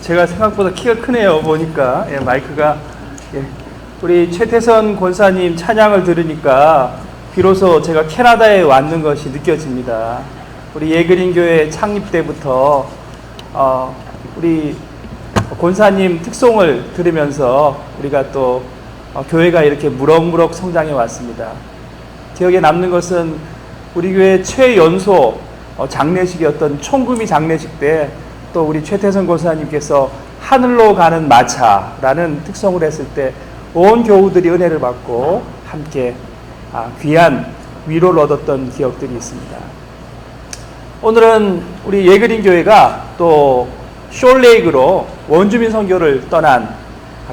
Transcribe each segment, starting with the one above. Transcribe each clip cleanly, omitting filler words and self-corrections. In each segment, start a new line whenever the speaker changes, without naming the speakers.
제가 생각보다 키가 크네요. 보니까 마이크가. 우리 최태선 권사님 찬양을 들으니까 비로소 제가 캐나다에 왔는 것이 느껴집니다. 우리 예그린교회 창립 때부터 우리 권사님 특송을 들으면서 우리가 또 교회가 이렇게 무럭무럭 성장해 왔습니다. 기억에 남는 것은 우리 교회 최연소 장례식이었던 총금이 장례식 때 또 우리 최태선 권사님께서 하늘로 가는 마차라는 특송을 했을 때 온 교우들이 은혜를 받고 함께 귀한 위로를 얻었던 기억들이 있습니다. 오늘은 우리 예그린 교회가 또 숄레이크로 원주민 선교를 떠난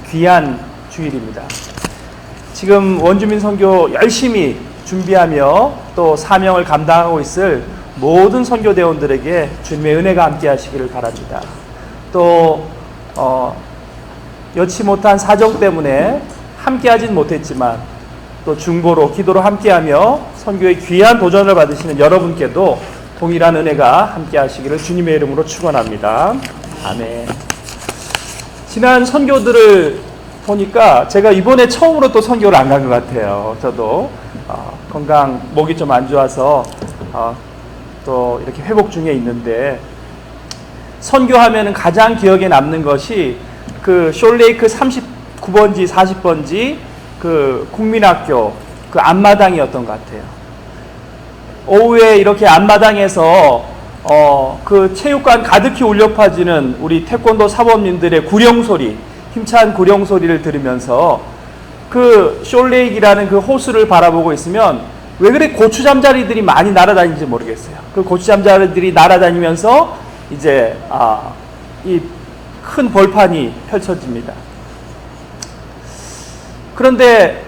귀한 주일입니다. 지금 원주민 선교 열심히 준비하며 또 사명을 감당하고 있을 모든 선교대원들에게 주님의 은혜가 함께 하시기를 바랍니다. 또 여치 못한 사정 때문에 함께 하진 못했지만 또 중보로 기도로 함께하며 선교의 귀한 도전을 받으시는 여러분께도 동일한 은혜가 함께 하시기를 주님의 이름으로 축원합니다. 아멘. 지난 선교들을 보니까 제가 이번에 처음으로 또 선교를 안 간 것 같아요. 저도 건강 목이 좀 안 좋아서 또 이렇게 회복 중에 있는데, 선교하면은 가장 기억에 남는 것이 그 숄레이크 39번지 40번지 그 국민학교 그 앞마당이었던 것 같아요. 오후에 이렇게 앞마당에서 그 체육관 가득히 울려 퍼지는 우리 태권도 사범님들의 구령소리, 힘찬 구령소리를 들으면서 그 숄레이크라는 그 호수를 바라보고 있으면 왜 그래 고추잠자리들이 많이 날아다니는지 모르겠어요. 그 고추잠자리들이 날아다니면서 이제 이 큰 벌판이 펼쳐집니다. 그런데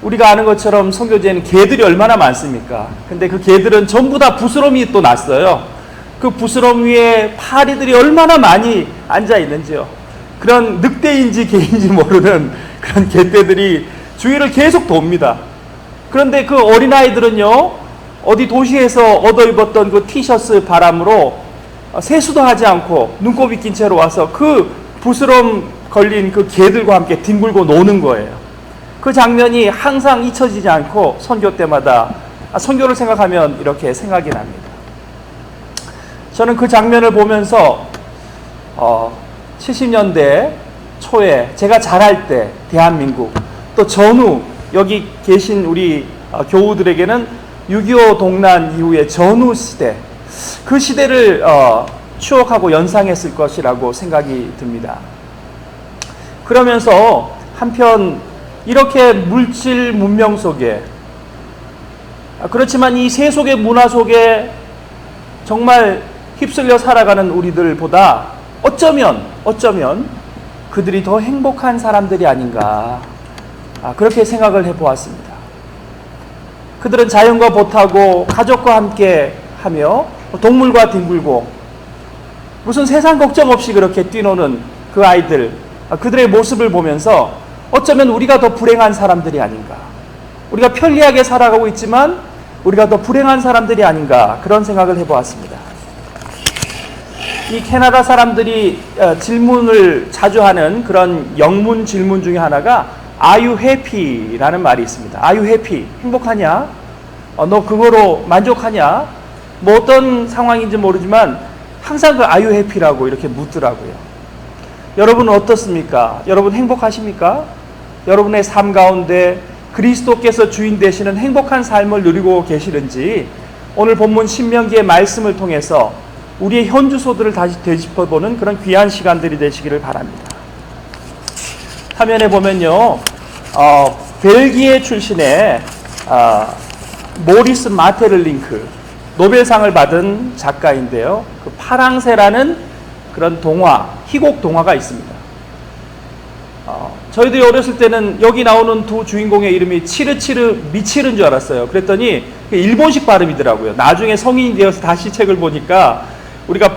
우리가 아는 것처럼 선교지에는 개들이 얼마나 많습니까? 근데 그 개들은 전부 다 부스러미 또 났어요. 그 부스럼 위에 파리들이 얼마나 많이 앉아 있는지요. 그런 늑대인지 개인지 모르는 그런 개떼들이 주위를 계속 돕니다. 그런데 그 어린아이들은요, 어디 도시에서 얻어 입었던 그 티셔츠 바람으로 세수도 하지 않고 눈곱이 낀 채로 와서 그 부스럼 걸린 그 개들과 함께 뒹굴고 노는 거예요. 그 장면이 항상 잊혀지지 않고 선교 때마다 선교를 생각하면 이렇게 생각이 납니다. 저는 그 장면을 보면서 70년대 초에 제가 자랄 때 대한민국, 또 전후 여기 계신 우리 교우들에게는 6.25 동란 이후의 전후 시대, 그 시대를 추억하고 연상했을 것이라고 생각이 듭니다. 그러면서 한편 이렇게 물질 문명 속에, 그렇지만 이 세속의 문화 속에 정말 휩쓸려 살아가는 우리들보다 어쩌면 그들이 더 행복한 사람들이 아닌가, 그렇게 생각을 해보았습니다. 그들은 자연과 보타고 가족과 함께 하며 동물과 뒹굴고 무슨 세상 걱정 없이 그렇게 뛰노는 그 아이들, 그들의 모습을 보면서 어쩌면 우리가 더 불행한 사람들이 아닌가, 우리가 편리하게 살아가고 있지만 우리가 더 불행한 사람들이 아닌가, 그런 생각을 해보았습니다. 이 캐나다 사람들이 질문을 자주 하는 그런 영문 질문 중에 하나가 Are you happy? 라는 말이 있습니다. Are you happy? 행복하냐? 너 그거로 만족하냐? 뭐 어떤 상황인지 모르지만 항상 그 Are you happy라고 이렇게 묻더라고요. 여러분은 어떻습니까? 여러분 행복하십니까? 여러분의 삶 가운데 그리스도께서 주인 되시는 행복한 삶을 누리고 계시는지, 오늘 본문 신명기의 말씀을 통해서 우리의 현주소들을 다시 되짚어보는 그런 귀한 시간들이 되시기를 바랍니다. 화면에 보면요, 벨기에 출신의 모리스 마테를링크, 노벨상을 받은 작가인데요, 그 파랑새라는 그런 동화, 희곡 동화가 있습니다. 저희들이 어렸을 때는 여기 나오는 두 주인공의 이름이 치르치르 미치르인 줄 알았어요. 그랬더니 일본식 발음이더라고요. 나중에 성인이 되어서 다시 책을 보니까 우리가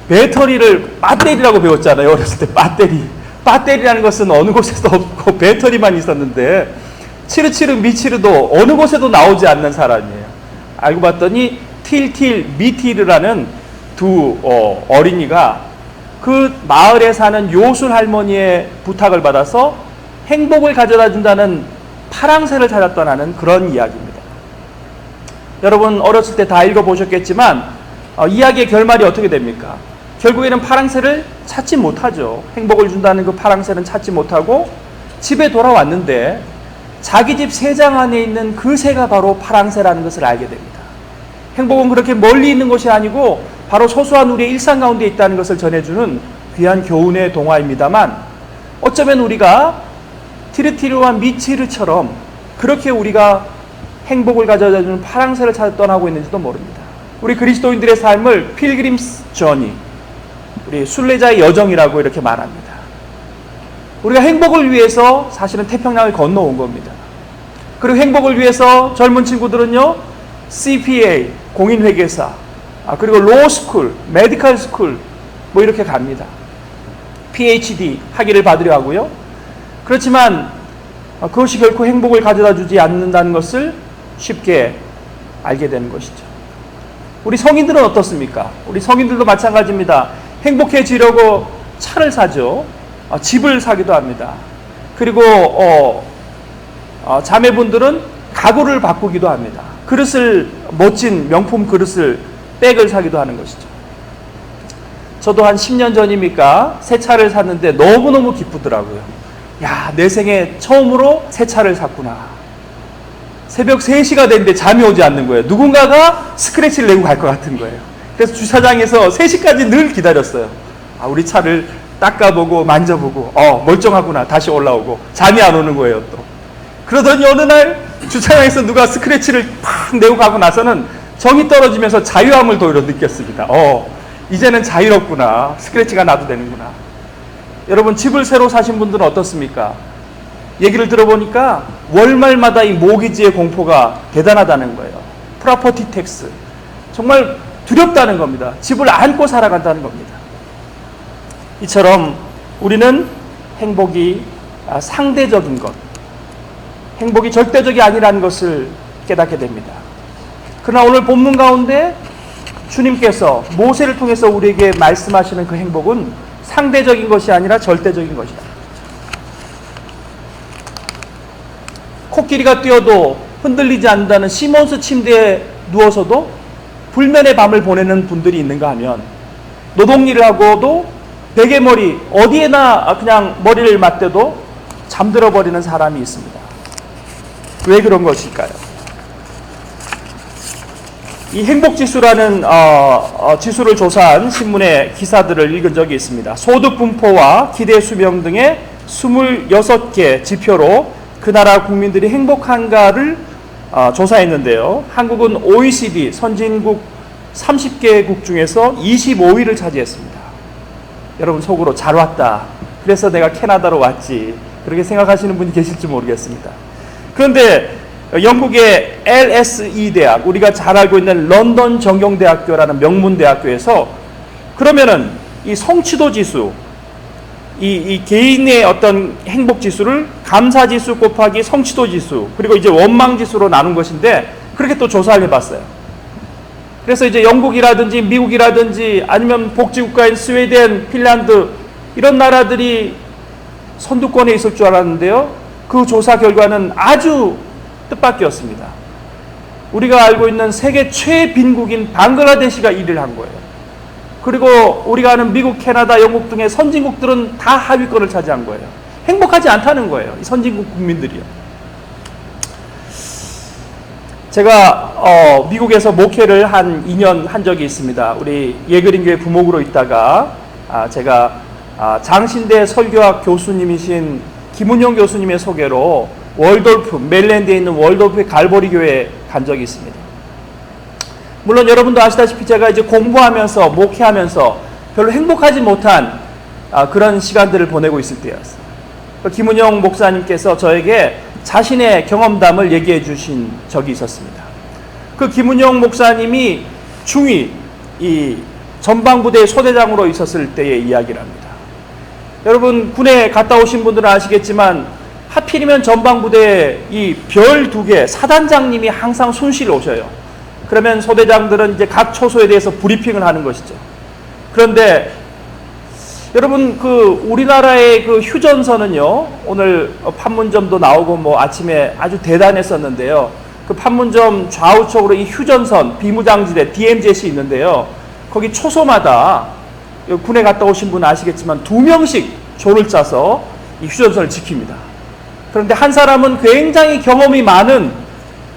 배터리를 배터리라고 배웠잖아요. 어렸을 때 배터리. 배터리라는 것은 어느 곳에도 없고 배터리만 있었는데, 치르치르 미치르도 어느 곳에도 나오지 않는 사람이에요. 알고 봤더니 틸틸 미티르라는 두 어린이가 그 마을에 사는 요술 할머니의 부탁을 받아서 행복을 가져다 준다는 파랑새를 찾아 떠나는 그런 이야기입니다. 여러분 어렸을 때 다 읽어보셨겠지만 이야기의 결말이 어떻게 됩니까? 결국에는 파랑새를 찾지 못하죠. 행복을 준다는 그 파랑새는 찾지 못하고 집에 돌아왔는데 자기 집 새장 안에 있는 그 새가 바로 파랑새라는 것을 알게 됩니다. 행복은 그렇게 멀리 있는 것이 아니고 바로 소소한 우리의 일상 가운데 있다는 것을 전해주는 귀한 교훈의 동화입니다만, 어쩌면 우리가 티르티르와 미치르처럼 그렇게 우리가 행복을 가져다주는 파랑새를 찾아 떠나고 있는지도 모릅니다. 우리 그리스도인들의 삶을 필그림스 저니, 우리 순례자의 여정이라고 이렇게 말합니다. 우리가 행복을 위해서 사실은 태평양을 건너온 겁니다. 그리고 행복을 위해서 젊은 친구들은요, CPA, 공인회계사, 그리고 로스쿨, 메디컬 스쿨 뭐 이렇게 갑니다. PhD 학위를 받으려 하고요. 그렇지만 그것이 결코 행복을 가져다 주지 않는다는 것을 쉽게 알게 되는 것이죠. 우리 성인들은 어떻습니까? 우리 성인들도 마찬가지입니다. 행복해지려고 차를 사죠. 집을 사기도 합니다. 그리고 자매분들은 가구를 바꾸기도 합니다. 그릇을, 멋진 명품 그릇을, 백을 사기도 하는 것이죠. 저도 한 10년 전입니까? 새 차를 샀는데 너무너무 기쁘더라고요. 야, 내 생에 처음으로 새 차를 샀구나. 새벽 3시가 됐는데 잠이 오지 않는 거예요. 누군가가 스크래치를 내고 갈 것 같은 거예요. 그래서 주차장에서 3시까지 늘 기다렸어요. 우리 차를 닦아보고 만져보고 멀쩡하구나. 다시 올라오고 잠이 안 오는 거예요 또. 그러더니 어느 날 주차장에서 누가 스크래치를 팍 내고 가고 나서는 정이 떨어지면서 자유함을 도리어 느꼈습니다. 이제는 자유롭구나. 스크래치가 나도 되는구나. 여러분 집을 새로 사신 분들은 어떻습니까? 얘기를 들어보니까 월말마다 이 모기지의 공포가 대단하다는 거예요. 프로퍼티 텍스. 정말 두렵다는 겁니다. 집을 안고 살아간다는 겁니다. 이처럼 우리는 행복이 상대적인 것, 행복이 절대적이 아니라는 것을 깨닫게 됩니다. 그러나 오늘 본문 가운데 주님께서 모세를 통해서 우리에게 말씀하시는 그 행복은 상대적인 것이 아니라 절대적인 것이다. 코끼리가 뛰어도 흔들리지 않는다는 시몬스 침대에 누워서도 불면의 밤을 보내는 분들이 있는가 하면, 노동일을 하고도 베개머리 어디에나 그냥 머리를 맞대도 잠들어 버리는 사람이 있습니다. 왜 그런 것일까요? 이 행복지수라는 지수를 조사한 신문의 기사들을 읽은 적이 있습니다. 소득 분포와 기대 수명 등의 26개 지표로 그 나라 국민들이 행복한가를 조사했는데요. 한국은 OECD 선진국 30개국 중에서 25위를 차지했습니다. 여러분 속으로 잘 왔다. 그래서 내가 캐나다로 왔지. 그렇게 생각하시는 분이 계실지 모르겠습니다. 그런데 영국의 LSE 대학, 우리가 잘 알고 있는 런던 정경대학교라는 명문대학교에서 그러면은 이 성취도 지수, 이 개인의 어떤 행복 지수를 감사 지수 곱하기 성취도 지수, 그리고 이제 원망 지수로 나눈 것인데, 그렇게 또 조사를 해봤어요. 그래서 이제 영국이라든지 미국이라든지 아니면 복지국가인 스웨덴, 핀란드 이런 나라들이 선두권에 있을 줄 알았는데요. 그 조사 결과는 아주 뜻밖이었습니다. 우리가 알고 있는 세계 최빈국인 방글라데시가 1위를 한 거예요. 그리고 우리가 아는 미국, 캐나다, 영국 등의 선진국들은 다 하위권을 차지한 거예요. 행복하지 않다는 거예요. 이 선진국 국민들이요. 제가 미국에서 목회를 한 2년 한 적이 있습니다. 우리 예그린교회 부목으로 있다가 제가 장신대 설교학 교수님이신 김은용 교수님의 소개로 월돌프, 메릴랜드에 있는 월돌프의 갈보리 교회에 간 적이 있습니다. 물론 여러분도 아시다시피 제가 이제 공부하면서 목회하면서 별로 행복하지 못한 그런 시간들을 보내고 있을 때였어요. 김은영 목사님께서 저에게 자신의 경험담을 얘기해 주신 적이 있었습니다. 그 김은영 목사님이 중위, 이 전방부대 소대장으로 있었을 때의 이야기랍니다. 여러분 군에 갔다 오신 분들은 아시겠지만 하필이면 전방부대에 이 별 2개 사단장님이 항상 순실 오셔요. 그러면 소대장들은 이제 각 초소에 대해서 브리핑을 하는 것이죠. 그런데 여러분, 그 우리나라의 그 휴전선은요, 오늘 판문점도 나오고 뭐 아침에 아주 대단했었는데요. 그 판문점 좌우측으로 이 휴전선 비무장지대 DMZ이 있는데요. 거기 초소마다 군에 갔다 오신 분 아시겠지만 2명씩 조를 짜서 이 휴전선을 지킵니다. 그런데 한 사람은 굉장히 경험이 많은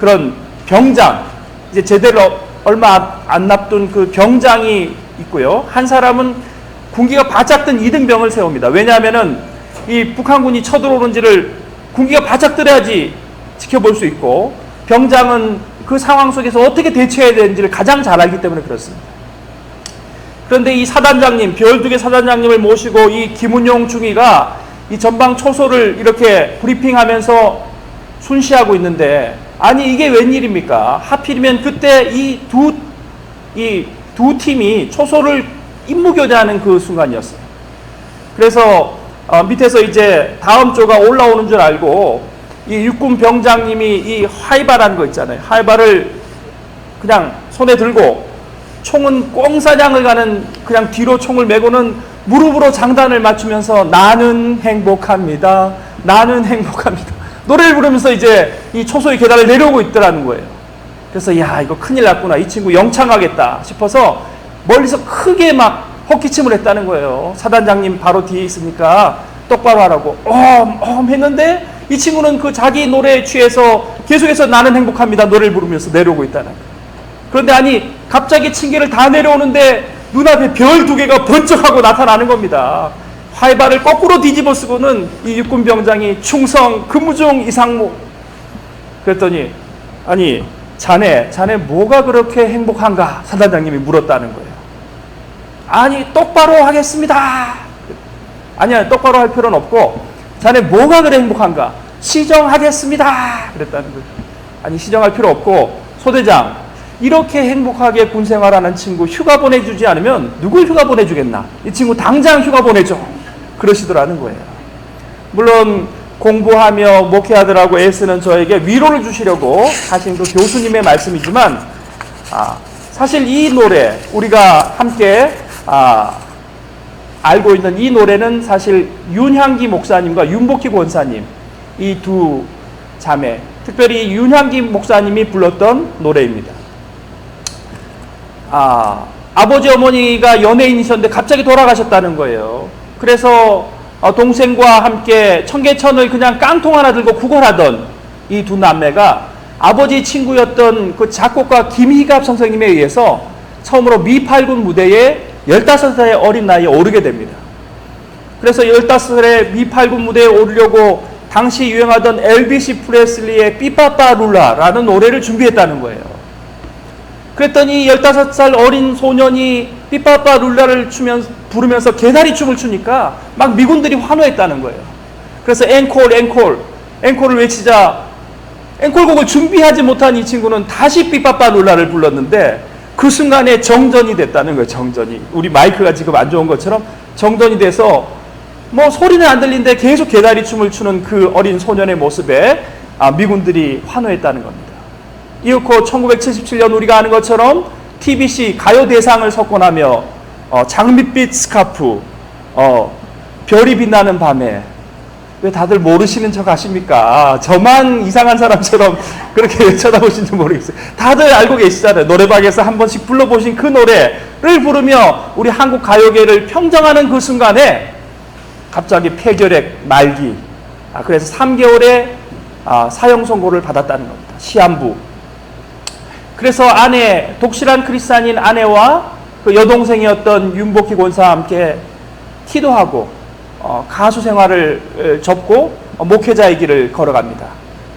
그런 병장, 이제 제대로 얼마 안 납둔 그 병장이 있고요. 한 사람은 군기가 바짝 든 2등병을 세웁니다. 왜냐하면은 이 북한군이 쳐들어오는지를 군기가 바짝 들어야지 지켜볼 수 있고, 병장은 그 상황 속에서 어떻게 대처해야 되는지를 가장 잘 알기 때문에 그렇습니다. 그런데 이 사단장님, 별두개 사단장님을 모시고 이 김은용 중위가 이 전방 초소를 이렇게 브리핑하면서 순시하고 있는데, 아니 이게 웬일입니까? 하필이면 그때 이 두 팀이 초소를 임무교대하는 그 순간이었어요. 그래서 밑에서 이제 다음 조가 올라오는 줄 알고 이 육군 병장님이 이 하이바라는 거 있잖아요. 하이바를 그냥 손에 들고 총은 꽁사냥을 가는 그냥 뒤로 총을 메고는 무릎으로 장단을 맞추면서 나는 행복합니다. 나는 행복합니다. 노래를 부르면서 이제 이 초소의 계단을 내려오고 있더라는 거예요. 그래서 야, 이거 큰일 났구나. 이 친구 영창하겠다 싶어서 멀리서 크게 막 헛기침을 했다는 거예요. 사단장님 바로 뒤에 있으니까 똑바로 하라고 했는데 이 친구는 그 자기 노래에 취해서 계속해서 나는 행복합니다 노래를 부르면서 내려오고 있다는 거예요. 그런데 아니 갑자기 층계를 다 내려오는데 눈앞에 별 2개가 번쩍하고 나타나는 겁니다. 화이바를 거꾸로 뒤집어 쓰고는 이 육군병장이 충성 근무 중 이상무. 그랬더니 아니 자네 뭐가 그렇게 행복한가 사단장님이 물었다는 거예요. 아니 똑바로 하겠습니다. 아니야, 똑바로 할 필요는 없고 자네 뭐가 그래 행복한가? 시정하겠습니다. 그랬다는 거예요. 아니 시정할 필요 없고 소대장, 이렇게 행복하게 군생활하는 친구 휴가 보내주지 않으면 누굴 휴가 보내주겠나? 이 친구 당장 휴가 보내줘. 그러시더라는 거예요. 물론 공부하며 목회하더라고 애쓰는 저에게 위로를 주시려고 하신 그 교수님의 말씀이지만, 사실 이 노래 우리가 함께 알고 있는 이 노래는 사실 윤향기 목사님과 윤복희 권사님, 이 두 자매, 특별히 윤향기 목사님이 불렀던 노래입니다. 아버지 어머니가 연예인이셨는데 갑자기 돌아가셨다는 거예요. 그래서 동생과 함께 청계천을 그냥 깡통 하나 들고 구걸하던 이 두 남매가 아버지 친구였던 그 작곡가 김희갑 선생님에 의해서 처음으로 미팔군 무대에 15살의 어린 나이에 오르게 됩니다. 그래서 15살의 미팔군 무대에 오르려고 당시 유행하던 엘비스 프레슬리의 삐빠빠 룰라라는 노래를 준비했다는 거예요. 그랬더니 15살 어린 소년이 삐빠빠 룰라를 부르면서 개다리 춤을 추니까 막 미군들이 환호했다는 거예요. 그래서 앵콜을 외치자 앵콜곡을 준비하지 못한 이 친구는 다시 삐빠빠 룰라를 불렀는데 그 순간에 정전이 됐다는 거예요. 정전이. 우리 마이크가 지금 안 좋은 것처럼 정전이 돼서 뭐 소리는 안 들리는데 계속 개다리 춤을 추는 그 어린 소년의 모습에 미군들이 환호했다는 겁니다. 이윽고 1977년 우리가 아는 것처럼 TBC 가요대상을 석권하며 장밋빛 스카프, 별이 빛나는 밤에, 왜 다들 모르시는 척 하십니까? 저만 이상한 사람처럼 그렇게 쳐다보신지 모르겠어요. 다들 알고 계시잖아요. 노래방에서 한 번씩 불러보신 그 노래를 부르며 우리 한국 가요계를 평정하는 그 순간에 갑자기 폐결핵 말기, 그래서 3개월의 사형 선고를 받았다는 겁니다. 시한부. 그래서 독실한 크리스찬인 아내와 그 여동생이었던 윤복희 권사와 함께 기도하고 가수 생활을 접고 목회자의 길을 걸어갑니다.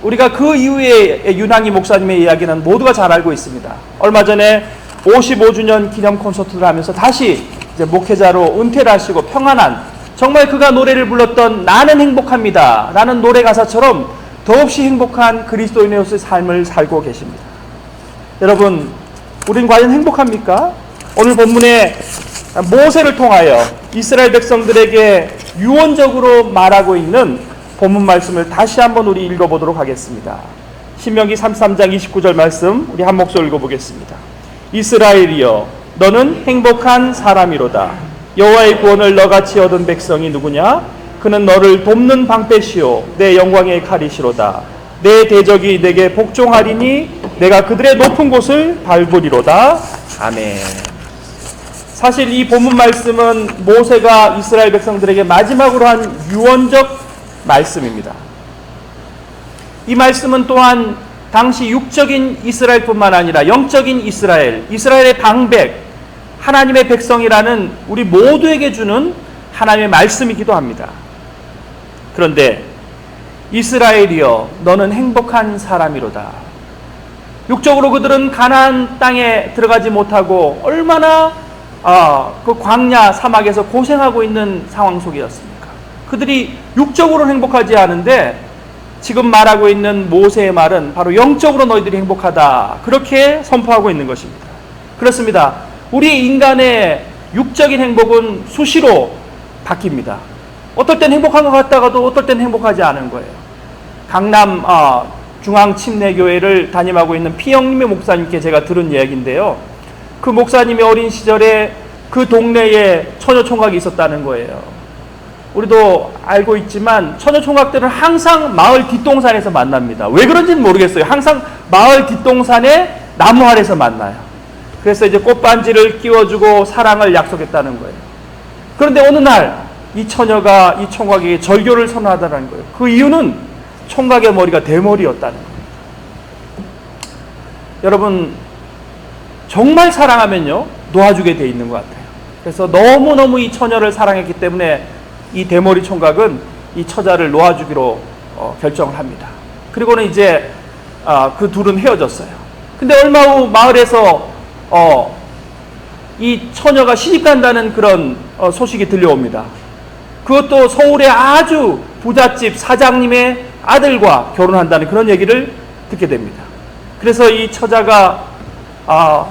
우리가 그 이후에 윤향기 목사님의 이야기는 모두가 잘 알고 있습니다. 얼마 전에 55주년 기념 콘서트를 하면서 다시 이제 목회자로 은퇴를 하시고 평안한, 정말 그가 노래를 불렀던 나는 행복합니다 라는 노래 가사처럼 더없이 행복한 그리스도인으로서의 삶을 살고 계십니다. 여러분, 우린 과연 행복합니까? 오늘 본문에 모세를 통하여 이스라엘 백성들에게 유언적으로 말하고 있는 본문 말씀을 다시 한번 우리 읽어보도록 하겠습니다. 신명기 33장 29절 말씀 우리 한 목소리 읽어보겠습니다. 이스라엘이여 너는 행복한 사람이로다. 여호와의 구원을 너같이 얻은 백성이 누구냐? 그는 너를 돕는 방패시오 내 영광의 칼이시로다. 내 대적이 내게 복종하리니 내가 그들의 높은 곳을 밟으리로다. 아멘. 사실 이 본문 말씀은 모세가 이스라엘 백성들에게 마지막으로 한 유언적 말씀입니다. 이 말씀은 또한 당시 육적인 이스라엘뿐만 아니라 영적인 이스라엘의 방백, 하나님의 백성이라는 우리 모두에게 주는 하나님의 말씀이기도 합니다. 그런데 이스라엘이여 너는 행복한 사람이로다. 육적으로 그들은 가나안 땅에 들어가지 못하고 얼마나 그 광야 사막에서 고생하고 있는 상황 속이었습니까? 그들이 육적으로 행복하지 않은데 지금 말하고 있는 모세의 말은 바로 영적으로 너희들이 행복하다, 그렇게 선포하고 있는 것입니다. 그렇습니다. 우리 인간의 육적인 행복은 수시로 바뀝니다. 어떨 땐 행복한 것 같다가도 어떨 땐 행복하지 않은 거예요. 강남 중앙침례교회를 담임하고 있는 피영림의 목사님께 제가 들은 이야기인데요. 그 목사님이 어린 시절에 그 동네에 처녀총각이 있었다는 거예요. 우리도 알고 있지만 처녀총각들은 항상 마을 뒷동산에서 만납니다. 왜 그런지는 모르겠어요. 항상 마을 뒷동산에 나무 아래서 만나요. 그래서 이제 꽃반지를 끼워주고 사랑을 약속했다는 거예요. 그런데 어느 날 이 처녀가 이 총각에게 절교를 선언하다는 거예요. 그 이유는 총각의 머리가 대머리였다는 거예요. 여러분, 정말 사랑하면요 놓아주게 돼 있는 것 같아요. 그래서 너무너무 이 처녀를 사랑했기 때문에 이 대머리 총각은 이 처자를 놓아주기로 결정을 합니다. 그리고는 이제 그 둘은 헤어졌어요. 근데 얼마 후 마을에서 이 처녀가 시집 간다는 그런 소식이 들려옵니다. 그것도 서울의 아주 부잣집 사장님의 아들과 결혼한다는 그런 얘기를 듣게 됩니다. 그래서 이 처자가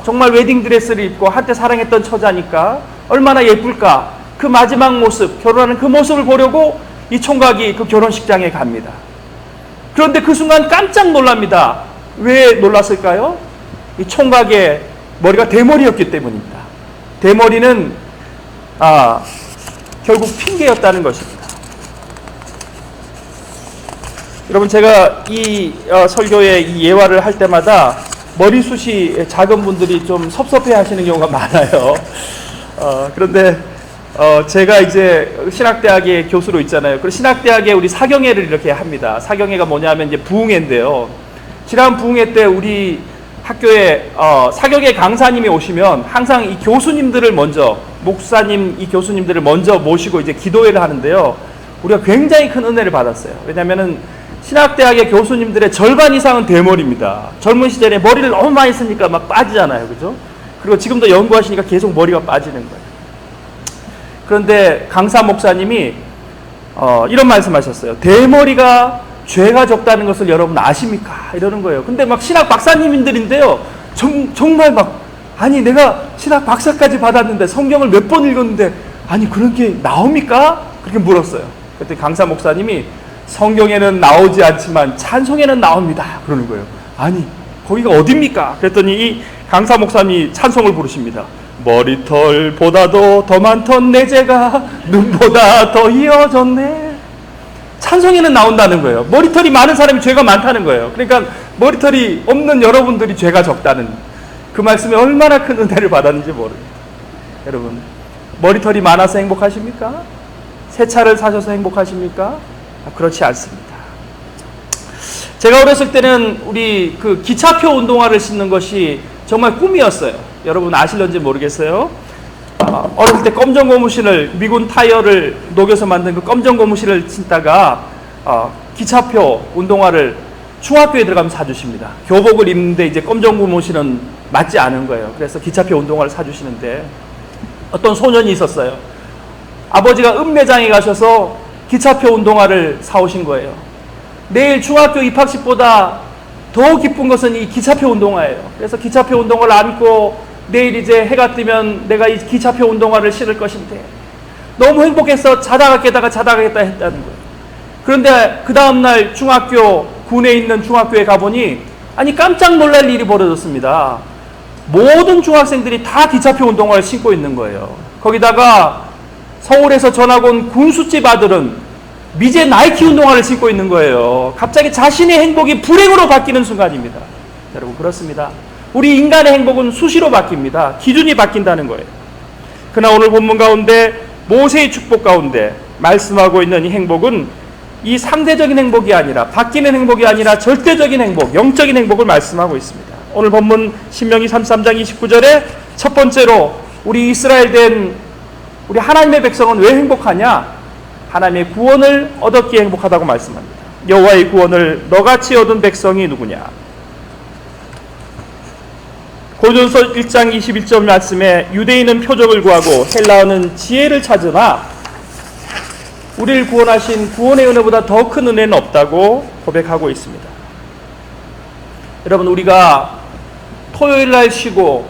정말 웨딩드레스를 입고 한때 사랑했던 처자니까 얼마나 예쁠까, 그 마지막 모습, 결혼하는 그 모습을 보려고 이 총각이 그 결혼식장에 갑니다. 그런데 그 순간 깜짝 놀랍니다. 왜 놀랐을까요? 이 총각의 머리가 대머리였기 때문입니다. 대머리는 결국 핑계였다는 것입니다. 여러분, 제가 이 설교에 이 예화를 할 때마다 머리숱이 작은 분들이 좀 섭섭해 하시는 경우가 많아요. 그런데 제가 이제 신학대학의 교수로 있잖아요. 그리고 신학대학에 우리 사경회를 이렇게 합니다. 사경회가 뭐냐면 이제 부흥회인데요. 지난 부흥회 때 우리 학교에 사경회 강사님이 오시면 항상 이 교수님들을 먼저, 목사님 이 교수님들을 먼저 모시고 이제 기도회를 하는데요. 우리가 굉장히 큰 은혜를 받았어요. 왜냐면은 신학대학의 교수님들의 절반 이상은 대머리입니다. 젊은 시절에 머리를 너무 많이 쓰니까 막 빠지잖아요. 그죠? 그리고 지금도 연구하시니까 계속 머리가 빠지는 거예요. 그런데 강사 목사님이 이런 말씀하셨어요. 대머리가 죄가 적다는 것을 여러분 아십니까? 이러는 거예요. 근데 막 신학 박사님들인데요. 정말 막, 아니 내가 신학 박사까지 받았는데 성경을 몇 번 읽었는데 아니 그런 게 나옵니까? 그렇게 물었어요. 그랬더니 강사 목사님이 성경에는 나오지 않지만 찬송에는 나옵니다. 그러는 거예요. 아니 거기가 어딥니까? 그랬더니 이 강사 목사님이 찬송을 부르십니다. 머리털보다도 더 많던 내 죄가 눈보다 더 이어졌네. 찬송에는 나온다는 거예요. 머리털이 많은 사람이 죄가 많다는 거예요. 그러니까 머리털이 없는 여러분들이 죄가 적다는 그 말씀에 얼마나 큰 은혜를 받았는지 모릅니다. 여러분, 머리털이 많아서 행복하십니까? 새 차를 사셔서 행복하십니까? 그렇지 않습니다. 제가 어렸을 때는 우리 그 기차표 운동화를 신는 것이 정말 꿈이었어요. 여러분 아실런지 모르겠어요. 어렸을 때 검정 고무신을, 미군 타이어를 녹여서 만든 그 검정 고무신을 신다가 기차표 운동화를 중학교에 들어가면 사주십니다. 교복을 입는데 이제 검정 고무신은 맞지 않은 거예요. 그래서 기차표 운동화를 사주시는데 어떤 소년이 있었어요. 아버지가 읍매장에 가셔서 기차표 운동화를 사오신 거예요. 내일 중학교 입학식보다 더 기쁜 것은 이 기차표 운동화예요. 그래서 기차표 운동화를 안고 내일 이제 해가 뜨면 내가 이 기차표 운동화를 신을 것인데 너무 행복해서 자다가 깨다가 했다는 거예요. 그런데 그 다음날 중학교, 군에 있는 중학교에 가보니 아니 깜짝 놀랄 일이 벌어졌습니다. 모든 중학생들이 다 기차표 운동화를 신고 있는 거예요. 거기다가 서울에서 전학 온 군수집 아들은 미제 나이키 운동화를 신고 있는 거예요. 갑자기 자신의 행복이 불행으로 바뀌는 순간입니다. 여러분, 그렇습니다. 우리 인간의 행복은 수시로 바뀝니다. 기준이 바뀐다는 거예요. 그러나 오늘 본문 가운데 모세의 축복 가운데 말씀하고 있는 이 행복은 이 상대적인 행복이 아니라, 바뀌는 행복이 아니라 절대적인 행복, 영적인 행복을 말씀하고 있습니다. 오늘 본문 신명기 33장 29절에 첫 번째로 우리 이스라엘 된 우리 하나님의 백성은 왜 행복하냐? 하나님의 구원을 얻었기에 행복하다고 말씀합니다. 여호와의 구원을 너같이 얻은 백성이 누구냐? 고린도전서 1장 21절 말씀에 유대인은 표적을 구하고 헬라어는 지혜를 찾으나 우리를 구원하신 구원의 은혜보다 더 큰 은혜는 없다고 고백하고 있습니다. 여러분, 우리가 토요일날 쉬고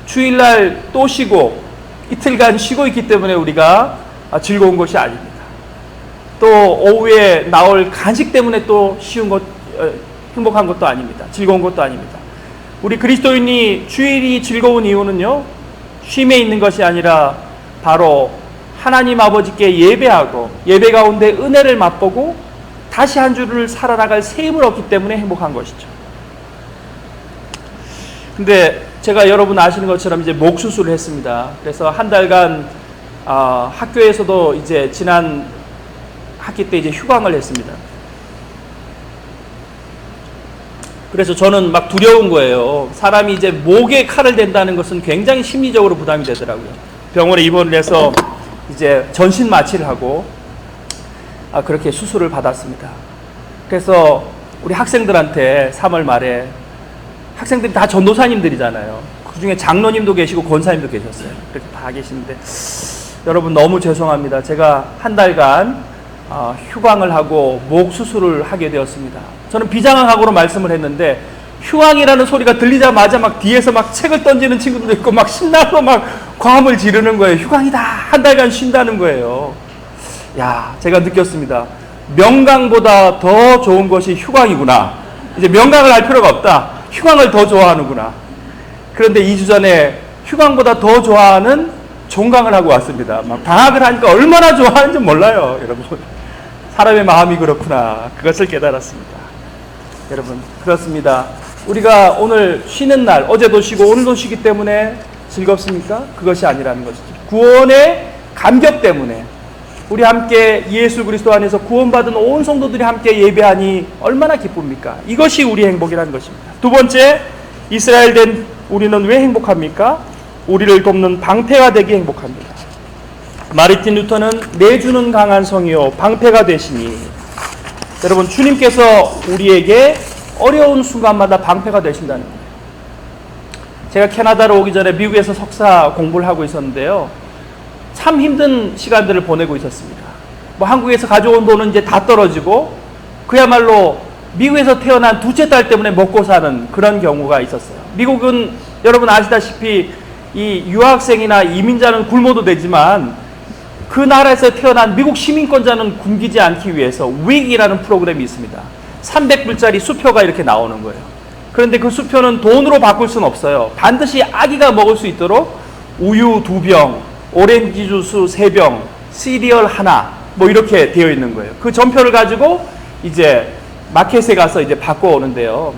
주일날 또 쉬고 이틀간 쉬고 있기 때문에 우리가 즐거운 것이 아닙니다. 또 오후에 나올 간식 때문에 또 행복한 것도 아닙니다. 즐거운 것도 아닙니다. 우리 그리스도인이 주일이 즐거운 이유는요, 쉼에 있는 것이 아니라 바로 하나님 아버지께 예배하고 예배 가운데 은혜를 맛보고 다시 한 주를 살아나갈 새 힘을 얻기 때문에 행복한 것이죠. 근데 제가 여러분 아시는 것처럼 이제 목 수술을 했습니다. 그래서 한 달간 학교에서도 이제 지난 학기 때 이제 휴강을 했습니다. 그래서 저는 막 두려운 거예요. 사람이 이제 목에 칼을 댄다는 것은 굉장히 심리적으로 부담이 되더라고요. 병원에 입원을 해서 이제 전신 마취를 하고 그렇게 수술을 받았습니다. 그래서 우리 학생들한테 3월 말에, 학생들이 다 전도사님들이잖아요. 그 중에 장로님도 계시고 권사님도 계셨어요. 그렇게 다 계시는데, 여러분 너무 죄송합니다. 제가 한 달간 휴강을 하고 목 수술을 하게 되었습니다. 저는 비장한 각오로 말씀을 했는데 휴강이라는 소리가 들리자마자 막 뒤에서 막 책을 던지는 친구들도 있고 막 신나서 막 과음을 지르는 거예요. 휴강이다, 한 달간 쉰다는 거예요. 야, 제가 느꼈습니다. 명강보다 더 좋은 것이 휴강이구나. 이제 명강을 할 필요가 없다. 휴강을 더 좋아하는구나. 그런데 2주 전에 휴강보다 더 좋아하는 종강을 하고 왔습니다. 막 방학을 하니까 얼마나 좋아하는지 몰라요, 여러분. 사람의 마음이 그렇구나. 그것을 깨달았습니다. 여러분, 그렇습니다. 우리가 오늘 쉬는 날, 어제도 쉬고 오늘도 쉬기 때문에 즐겁습니까? 그것이 아니라는 것이죠. 구원의 감격 때문에 우리 함께 예수 그리스도 안에서 구원받은 온 성도들이 함께 예배하니 얼마나 기쁩니까? 이것이 우리의 행복이라는 것입니다. 두 번째, 이스라엘 된 우리는 왜 행복합니까? 우리를 돕는 방패가 되기 행복합니다. 마르틴 루터는 내주는 강한 성이요 방패가 되시니, 여러분, 주님께서 우리에게 어려운 순간마다 방패가 되신다는 거예요. 제가 캐나다로 오기 전에 미국에서 석사 공부를 하고 있었는데요, 참 힘든 시간들을 보내고 있었습니다. 뭐 한국에서 가져온 돈은 이제 다 떨어지고 그야말로 미국에서 태어난 둘째 딸 때문에 먹고 사는 그런 경우가 있었어요. 미국은 여러분 아시다시피 이 유학생이나 이민자는 굶어도 되지만 그 나라에서 태어난 미국 시민권자는 굶기지 않기 위해서 윅이라는 프로그램이 있습니다. 300불짜리 수표가 이렇게 나오는 거예요. 그런데 그 수표는 돈으로 바꿀 수는 없어요. 반드시 아기가 먹을 수 있도록 우유 2병, 오렌지 주스 3병, 시리얼 하나, 뭐 이렇게 되어 있는 거예요. 그 전표를 가지고 이제 마켓에 가서 이제 바꿔오는데요.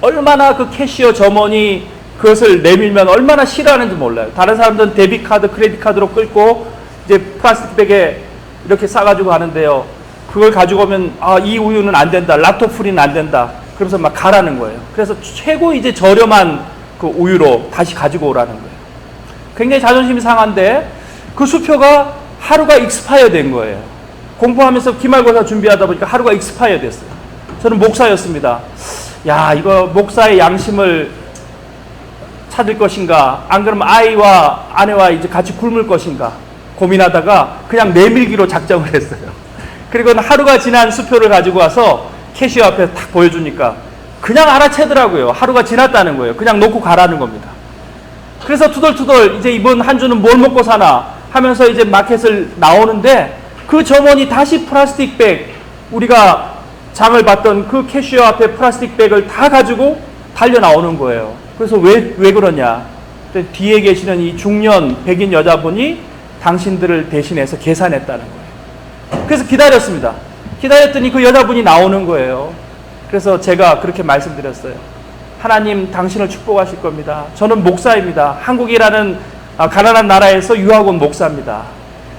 얼마나 그 캐시어 점원이 그것을 내밀면 얼마나 싫어하는지 몰라요. 다른 사람들은 데비카드, 크레딧 카드로 끌고 이제 플라스틱 백에 이렇게 싸가지고 가는데요. 그걸 가지고 오면 이 우유는 안 된다, 락토프리는 안 된다. 그러면서 막 가라는 거예요. 그래서 최고 이제 저렴한 그 우유로 다시 가지고 오라는 거예요. 굉장히 자존심이 상한데 그 수표가 하루가 익스파이어 된 거예요. 공부하면서 기말고사 준비하다 보니까 하루가 익스파이어 됐어요. 저는 목사였습니다. 야, 이거 목사의 양심을 찾을 것인가, 안 그러면 아이와 아내와 이제 같이 굶을 것인가 고민하다가 그냥 내밀기로 작정을 했어요. 그리고 하루가 지난 수표를 가지고 와서 캐시어 앞에 탁 보여주니까 그냥 알아채더라고요. 하루가 지났다는 거예요. 그냥 놓고 가라는 겁니다. 그래서 투덜투덜 이제 이번 한 주는 뭘 먹고 사나 하면서 이제 마켓을 나오는데 그 점원이 다시 플라스틱 백, 우리가 장을 봤던 그 캐시어 앞에 플라스틱 백을 다 가지고 달려 나오는 거예요. 그래서 왜 그러냐? 뒤에 계시는 이 중년 백인 여자분이 당신들을 대신해서 계산했다는 거예요. 그래서 기다렸습니다. 기다렸더니 그 여자분이 나오는 거예요. 그래서 제가 그렇게 말씀드렸어요. 하나님 당신을 축복하실 겁니다. 저는 목사입니다. 한국이라는 가난한 나라에서 유학 온 목사입니다.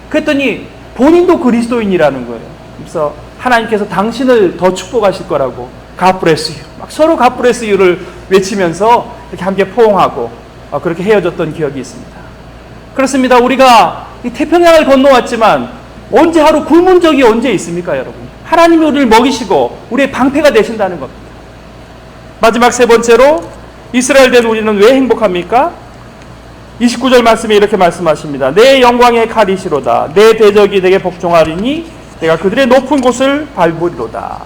그랬더니 본인도 그리스도인이라는 거예요. 그래서 하나님께서 당신을 더 축복하실 거라고 God bless you. 막 서로 God bless you를 외치면서 이렇게 함께 포옹하고 그렇게 헤어졌던 기억이 있습니다. 그렇습니다. 우리가 이 태평양을 건너왔지만 언제 하루 굶은 적이 언제 있습니까, 여러분? 하나님이 우리를 먹이시고 우리의 방패가 되신다는 겁니다. 마지막 세 번째로 이스라엘 된 우리는 왜 행복합니까? 29절 말씀에 이렇게 말씀하십니다. 내 영광의 칼이시로다. 내 대적이 내게 복종하리니 내가 그들의 높은 곳을 밟으리로다.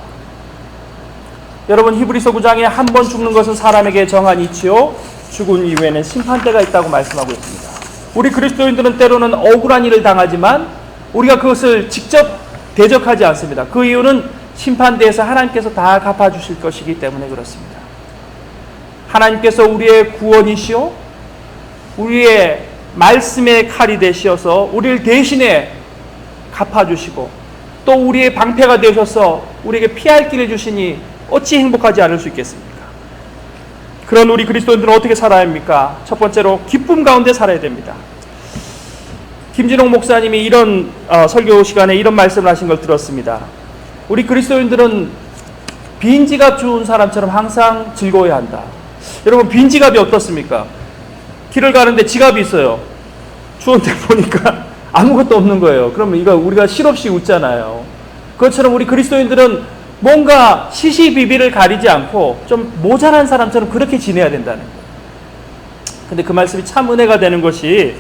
여러분, 히브리서 9장에 한 번 죽는 것은 사람에게 정한 이치요 죽은 이후에는 심판대가 있다고 말씀하고 있습니다. 우리 그리스도인들은 때로는 억울한 일을 당하지만 우리가 그것을 직접 대적하지 않습니다. 그 이유는 심판대에서 하나님께서 다 갚아주실 것이기 때문에 그렇습니다. 하나님께서 우리의 구원이시오, 우리의 말씀의 칼이 되시어서 우리를 대신에 갚아주시고 또 우리의 방패가 되셔서 우리에게 피할 길을 주시니 어찌 행복하지 않을 수 있겠습니까? 그런 우리 그리스도인들은 어떻게 살아야 합니까? 첫 번째로 기쁨 가운데 살아야 됩니다. 김진홍 목사님이 이런 설교 시간에 이런 말씀을 하신 걸 들었습니다. 우리 그리스도인들은 빈 지갑 주운 사람처럼 항상 즐거워야 한다. 여러분, 빈 지갑이 어떻습니까? 길을 가는데 지갑이 있어요. 주원대 보니까 아무것도 없는 거예요. 그러면 이거 우리가 실없이 웃잖아요. 그것처럼 우리 그리스도인들은 뭔가 시시비비를 가리지 않고 좀 모자란 사람처럼 그렇게 지내야 된다는 거예요. 근데 그 말씀이 참 은혜가 되는 것이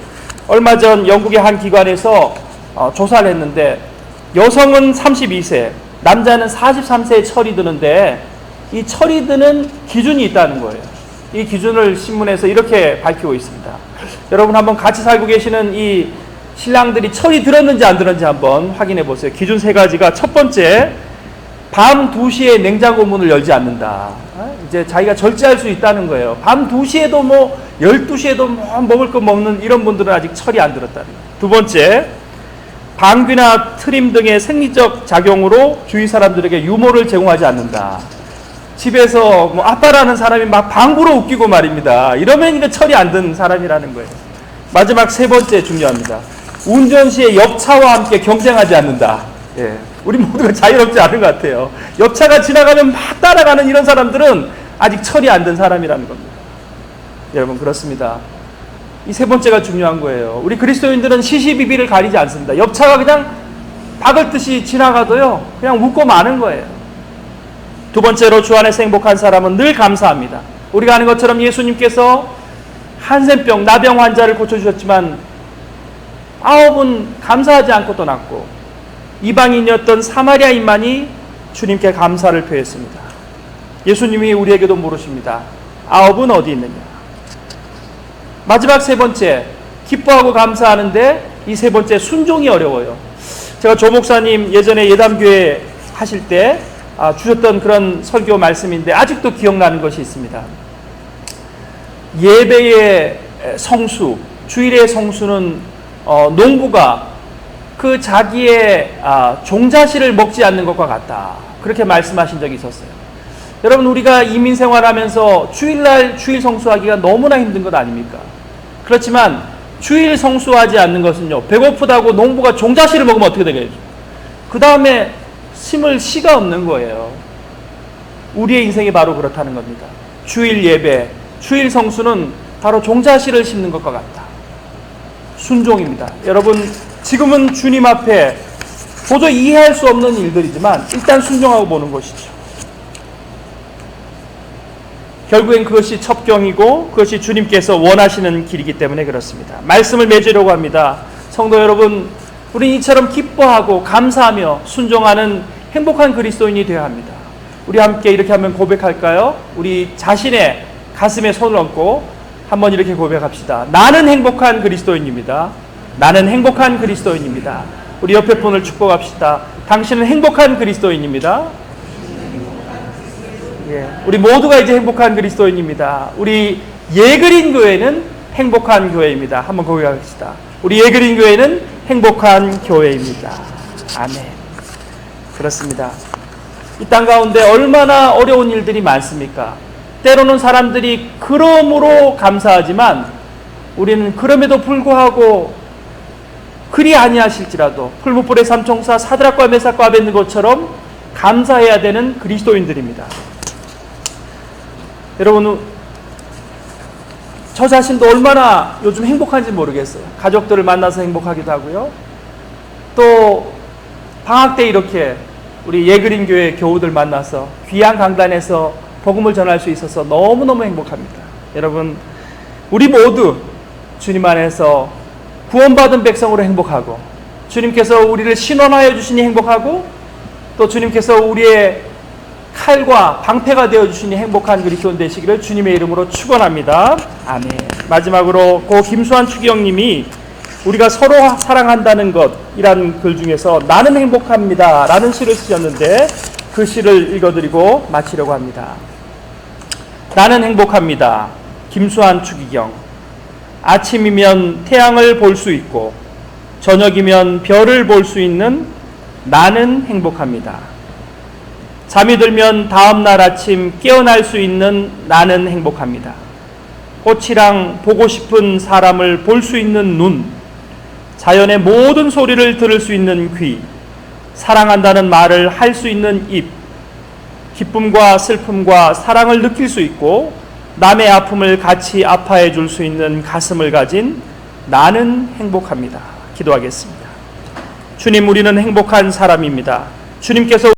얼마 전 영국의 한 기관에서 조사를 했는데 여성은 32세, 남자는 43세에 철이 드는데 이 철이 드는 기준이 있다는 거예요. 이 기준을 신문에서 이렇게 밝히고 있습니다. 여러분, 한번 같이 살고 계시는 이 신랑들이 철이 들었는지 안 들었는지 한번 확인해 보세요. 기준 세 가지가, 첫 번째, 밤 2시에 냉장고 문을 열지 않는다. 이제 자기가 절제할 수 있다는 거예요. 밤 2시에도 12시에도 먹을 거 먹는 이런 분들은 아직 철이 안 들었다는 거예요. 두 번째, 방귀나 트림 등의 생리적 작용으로 주위 사람들에게 유머를 제공하지 않는다. 집에서 아빠라는 사람이 막 방구로 웃기고 말입니다. 이러면 이거 철이 안 든 사람이라는 거예요. 마지막 세 번째 중요합니다. 운전 시에 옆차와 함께 경쟁하지 않는다. 예. 우리 모두가 자유롭지 않은 것 같아요. 옆차가 지나가면 막 따라가는 이런 사람들은 아직 철이 안 든 사람이라는 겁니다. 여러분, 그렇습니다. 이 세 번째가 중요한 거예요. 우리 그리스도인들은 시시비비를 가리지 않습니다. 옆차가 그냥 박을 듯이 지나가도요, 그냥 웃고 마는 거예요. 두 번째로 주 안에서 행복한 사람은 늘 감사합니다. 우리가 아는 것처럼 예수님께서 한센병, 나병 환자를 고쳐주셨지만 9은 감사하지 않고 떠났고 이방인이었던 사마리아인만이 주님께 감사를 표했습니다. 예수님이 우리에게도 물으십니다. 9은 어디 있느냐? 마지막 세 번째, 기뻐하고 감사하는데 이 세 번째, 순종이 어려워요. 제가 조 목사님 예전에 예담교회 하실 때 주셨던 그런 설교 말씀인데 아직도 기억나는 것이 있습니다. 예배의 성수, 주일의 성수는 농부가 그 자기의 종자실을 먹지 않는 것과 같다. 그렇게 말씀하신 적이 있었어요. 여러분, 우리가 이민 생활하면서 주일날 주일 성수하기가 너무나 힘든 것 아닙니까? 그렇지만 주일 성수하지 않는 것은요, 배고프다고 농부가 종자실을 먹으면 어떻게 되겠죠? 그 다음에 심을 씨가 없는 거예요. 우리의 인생이 바로 그렇다는 겁니다. 주일 예배, 주일 성수는 바로 종자실을 심는 것과 같다. 순종입니다. 여러분, 지금은 주님 앞에 도저히 이해할 수 없는 일들이지만 일단 순종하고 보는 것이죠. 결국엔 그것이 첩경이고 그것이 주님께서 원하시는 길이기 때문에 그렇습니다. 말씀을 맺으려고 합니다. 성도 여러분, 우리는 이처럼 기뻐하고 감사하며 순종하는 행복한 그리스도인이 되어야 합니다. 우리 함께 이렇게 한번 고백할까요? 우리 자신의 가슴에 손을 얹고 한번 이렇게 고백합시다. 나는 행복한 그리스도인입니다. 나는 행복한 그리스도인입니다. 우리 옆에 분을 축복합시다. 당신은 행복한 그리스도인입니다. 예, 우리 모두가 이제 행복한 그리스도인입니다. 우리 예그린 교회는 행복한 교회입니다. 한번 고백합시다. 우리 예그린 교회는 행복한 교회입니다. 아멘. 그렇습니다. 이 땅 가운데 얼마나 어려운 일들이 많습니까? 때로는 사람들이 그러므로 감사하지만 우리는 그럼에도 불구하고 그리 아니하실지라도 풀무불의 삼총사 사드락과 메삭과 아벳느고처럼 감사해야 되는 그리스도인들입니다. 여러분, 저 자신도 얼마나 요즘 행복한지 모르겠어요. 가족들을 만나서 행복하기도 하고요. 또 방학 때 이렇게 우리 예그린 교회 교우들 만나서 귀한 강단에서 복음을 전할 수 있어서 너무너무 행복합니다. 여러분, 우리 모두 주님 안에서 구원받은 백성으로 행복하고, 주님께서 우리를 신원하여 주시니 행복하고, 또 주님께서 우리의 칼과 방패가 되어주시니 행복한 그리스도인 되시기를 주님의 이름으로 축원합니다. 아멘. 마지막으로 고 김수환 추기영님이 우리가 서로 사랑한다는 것이라는 글 중에서 나는 행복합니다 라는 시를 쓰셨는데, 그 시를 읽어드리고 마치려고 합니다. 나는 행복합니다. 김수환 추기경. 아침이면 태양을 볼 수 있고 저녁이면 별을 볼 수 있는 나는 행복합니다. 잠이 들면 다음날 아침 깨어날 수 있는 나는 행복합니다. 꽃이랑 보고 싶은 사람을 볼 수 있는 눈, 자연의 모든 소리를 들을 수 있는 귀, 사랑한다는 말을 할 수 있는 입, 기쁨과 슬픔과 사랑을 느낄 수 있고 남의 아픔을 같이 아파해 줄 수 있는 가슴을 가진 나는 행복합니다. 기도하겠습니다. 주님, 우리는 행복한 사람입니다. 주님께서